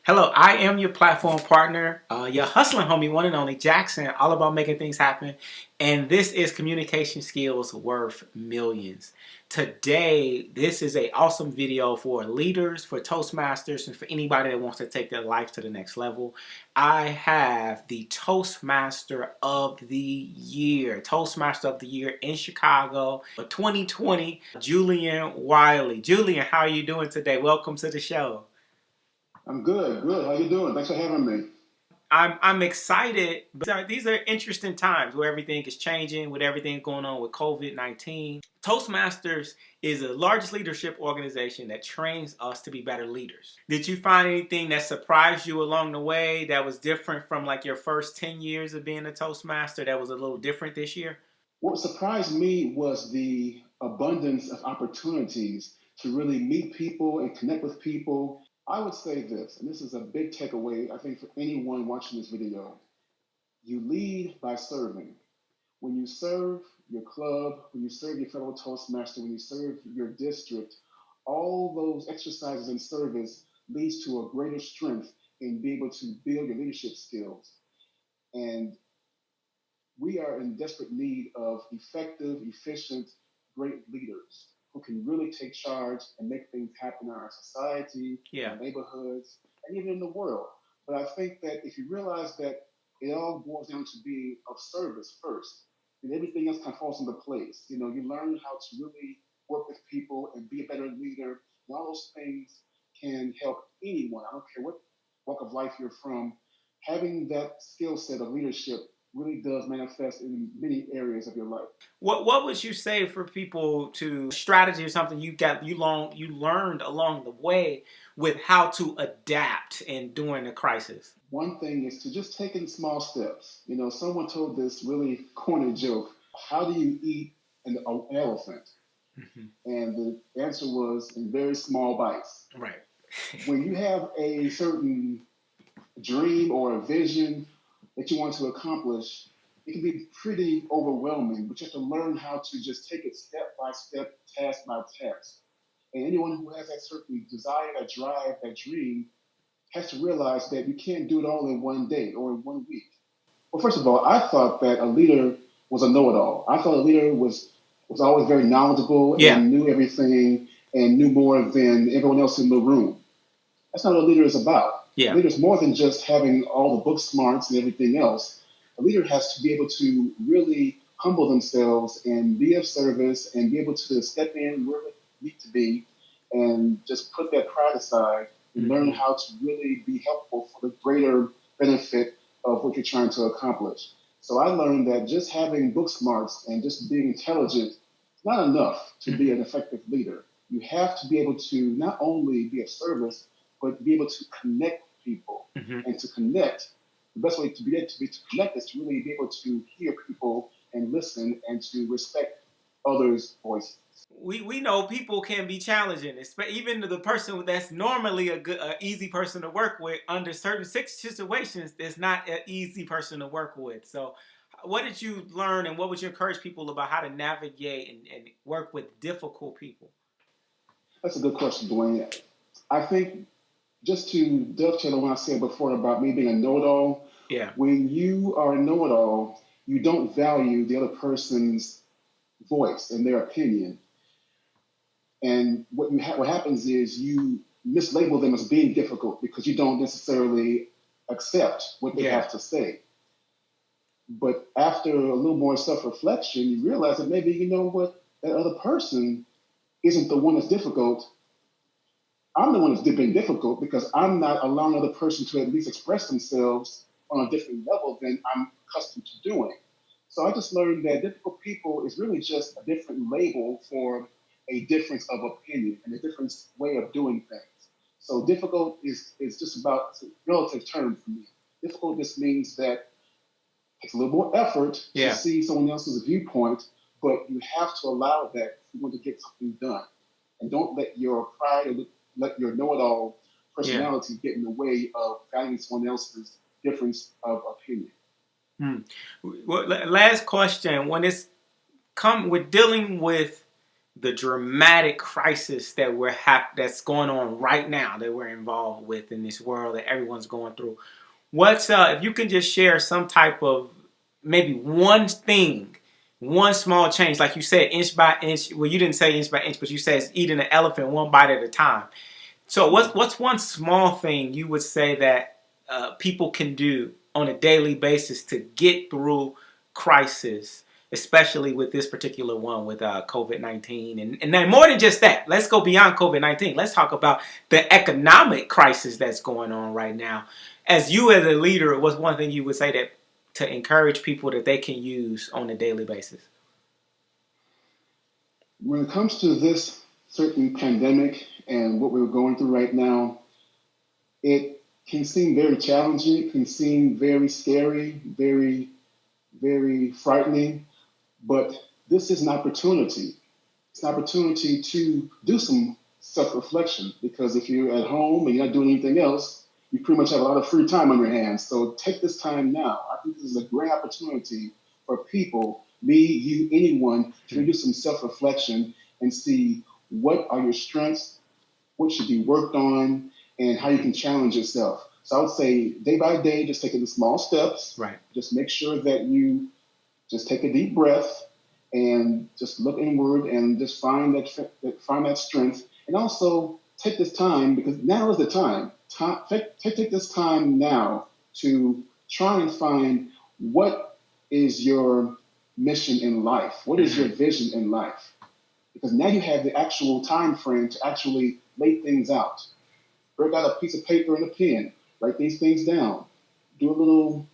Hello, I am your platform partner, your hustling homie, one and only Jackson, all about making things happen. And this is Communication Skills Worth Millions. Today, this is an awesome video for leaders, for Toastmasters, and for anybody that wants to take their life to the next level. I have the Toastmaster of the Year, in Chicago for 2020, Julian Wiley. Julian, how are you doing today? Welcome to the show. I'm good. How you doing? Thanks for having me. I'm excited. These are interesting times where everything is changing, with everything going on with COVID-19. Toastmasters is the largest leadership organization that trains us to be better leaders. Did you find anything that surprised you along the way that was different from like your first 10 years of being a Toastmaster that was a little different this year? What surprised me was the abundance of opportunities to really meet people and connect with people. I would say this, and this is a big takeaway, I think, for anyone watching this video. You lead by serving. When you serve your club, when you serve your fellow Toastmaster, when you serve your district, all those exercises in service leads to a greater strength in being able to build your leadership skills. And we are in desperate need of effective, efficient, great leaders who can really take charge and make things happen in our society, in our neighborhoods, and even in the world. But I think that if you realize that it all boils down to being of service first, and everything else kind of falls into place. You know, you learn how to really work with people and be a better leader. And all those things can help anyone. I don't care what walk of life you're from. Having that skill set of leadership really does manifest in many areas of your life. What would you say for people to strategy or something you learned along the way with how to adapt and during a crisis? One thing is to just take in small steps. You know, someone told this really corny joke. How do you eat an elephant? Mm-hmm. And the answer was in very small bites. Right. When you have a certain dream or a vision that you want to accomplish, it can be pretty overwhelming, but you have to learn how to just take it step by step, task by task. And anyone who has that certain desire, that drive, that dream has to realize that you can't do it all in one day or in 1 week. Well, first of all, I thought that a leader was a know-it-all. I thought a leader was always very knowledgeable and knew everything and knew more than everyone else in the room. That's not what a leader is about. A leader is more than just having all the book smarts and everything else. A leader has to be able to really humble themselves and be of service and be able to step in where they need to be and just put that pride aside and learn how to really be helpful for the greater benefit of what you're trying to accomplish. So I learned that just having book smarts and just being intelligent is not enough to be an effective leader. You have to be able to not only be of service, but be able to connect with people. And to connect, the best way to connect is to really be able to hear people and listen and to respect others' voices. We know people can be challenging, even the person that's normally easy person to work with. Under certain situations, it's not an easy person to work with. So, what did you learn, and what would you encourage people about how to navigate and work with difficult people? That's a good question, Dwayne. I think just to dovetail on what I said before about me being a know-it-all, when you are a know-it-all, you don't value the other person's voice and their opinion. And what happens is you mislabel them as being difficult because you don't necessarily accept what they have to say. But after a little more self-reflection, you realize that maybe, you know what, that other person isn't the one that's difficult. I'm the one that's being difficult because I'm not allowing another person to at least express themselves on a different level than I'm accustomed to doing. So I just learned that difficult people is really just a different label for a difference of opinion and a different way of doing things. So difficult is just about a relative term for me. Difficult just means that it takes a little more effort to see someone else's viewpoint, but you have to allow that if you want to get something done. And don't let your pride or let your know-it-all personality get in the way of valuing someone else's difference of opinion. Well, last question. When it's come with dealing with the dramatic crisis that that's going on right now, that we're involved with in this world that everyone's going through. What's if you can just share some type of maybe one thing, one small change, like you said, inch by inch. Well, you didn't say inch by inch, but you said it's eating an elephant one bite at a time. So what's one small thing you would say that people can do on a daily basis to get through crisis, especially with this particular one with COVID-19, and then more than just that, let's go beyond COVID-19. Let's talk about the economic crisis that's going on right now. As you as a leader, what's one thing you would say that to encourage people that they can use on a daily basis? When it comes to this certain pandemic and what we're going through right now, it can seem very challenging, it can seem very scary, very, very frightening, but this is an opportunity. It's an opportunity to do some self-reflection, because if you're at home and you're not doing anything else, you pretty much have a lot of free time on your hands. So take this time now. I think this is a great opportunity for people, me, you, anyone, to do some self-reflection and see what are your strengths, what should be worked on, and how you can challenge yourself. So I would say day by day, just take it in small steps. Right. Just make sure that you just take a deep breath and just look inward and just find that strength. And also take this time, because now is the time. Take this time now to try and find what is your mission in life. What is your vision in life? Because now you have the actual time frame to actually lay things out. Break out a piece of paper and a pen. Write these things down. Do a little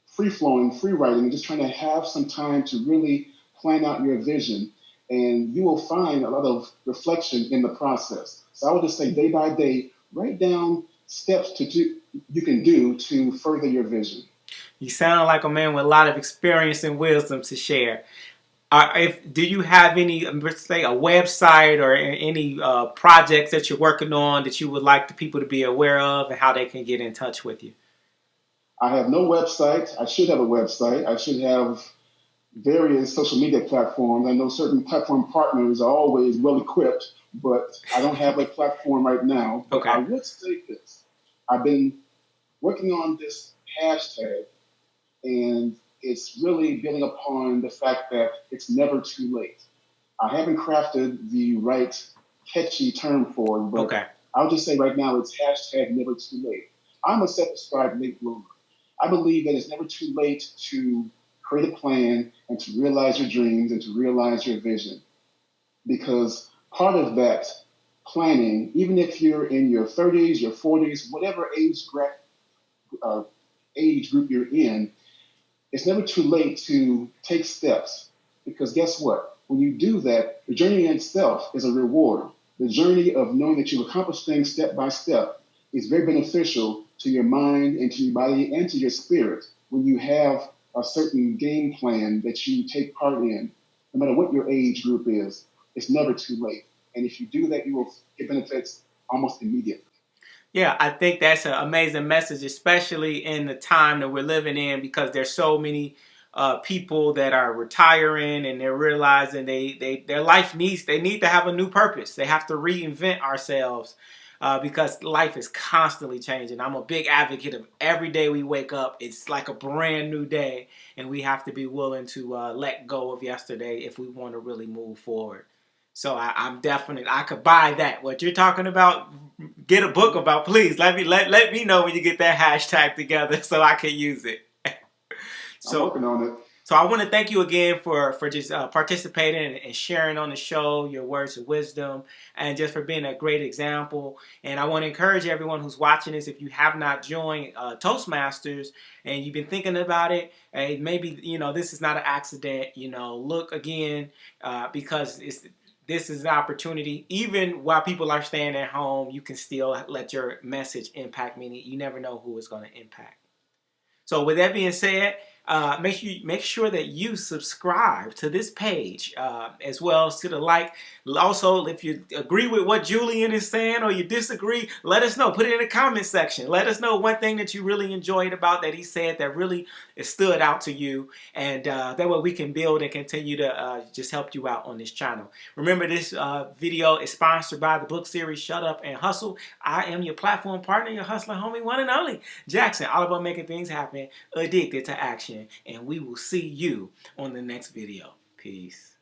free-flowing, free writing, and just trying to have some time to really plan out your vision. And you will find a lot of reflection in the process. So I would just say day by day, write down steps you can do to further your vision. You sound like a man with a lot of experience and wisdom to share. Do you have any, let's say, a website or any projects that you're working on that you would like the people to be aware of, and how they can get in touch with you? I have no website. I should have a website. I should have various social media platforms. I know certain platform partners are always well equipped, but I don't have a platform right now. But Okay. I would say this. I've been working on this hashtag, and it's really building upon the fact that it's never too late. I haven't crafted the right catchy term for it, but Okay. I'll just say right now it's hashtag never too late. I'm a self-described late bloomer. I believe that it's never too late to create a plan and to realize your dreams and to realize your vision. Because part of that planning, even if you're in your 30s, your 40s, whatever age group you're in, it's never too late to take steps. Because guess what? When you do that, the journey in itself is a reward. The journey of knowing that you've accomplished things step by step is very beneficial to your mind and to your body and to your spirit when you have a certain game plan that you take part in. No matter what your age group is, it's never too late. And if you do that, you will get benefits almost immediately. Yeah, I think that's an amazing message, especially in the time that we're living in, because there's so many people that are retiring, and they're realizing their life they need to have a new purpose. They have to reinvent ourselves because life is constantly changing. I'm a big advocate of every day we wake up, it's like a brand new day, and we have to be willing to let go of yesterday if we want to really move forward. So I'm definitely, I could buy that. What you're talking about, get a book about, please. Let me know when you get that hashtag together so I can use it. I'm working on it. So I want to thank you again for just participating and sharing on the show, your words of wisdom, and just for being a great example. And I want to encourage everyone who's watching this, if you have not joined Toastmasters and you've been thinking about it, and maybe, this is not an accident, look again because this is an opportunity. Even while people are staying at home, you can still let your message impact, meaning you never know who it's going to impact. So with that being said, make sure that you subscribe to this page as well as to the like. Also, if you agree with what Julian is saying or you disagree, let us know. Put it in the comment section. Let us know one thing that you really enjoyed about that he said that really stood out to you, and that way we can build and continue to just help you out on this channel. Remember, this video is sponsored by the book series Shut Up and Hustle. I am your platform partner, your hustler homie, one and only Jackson, all about making things happen, addicted to action, and we will see you on the next video. Peace.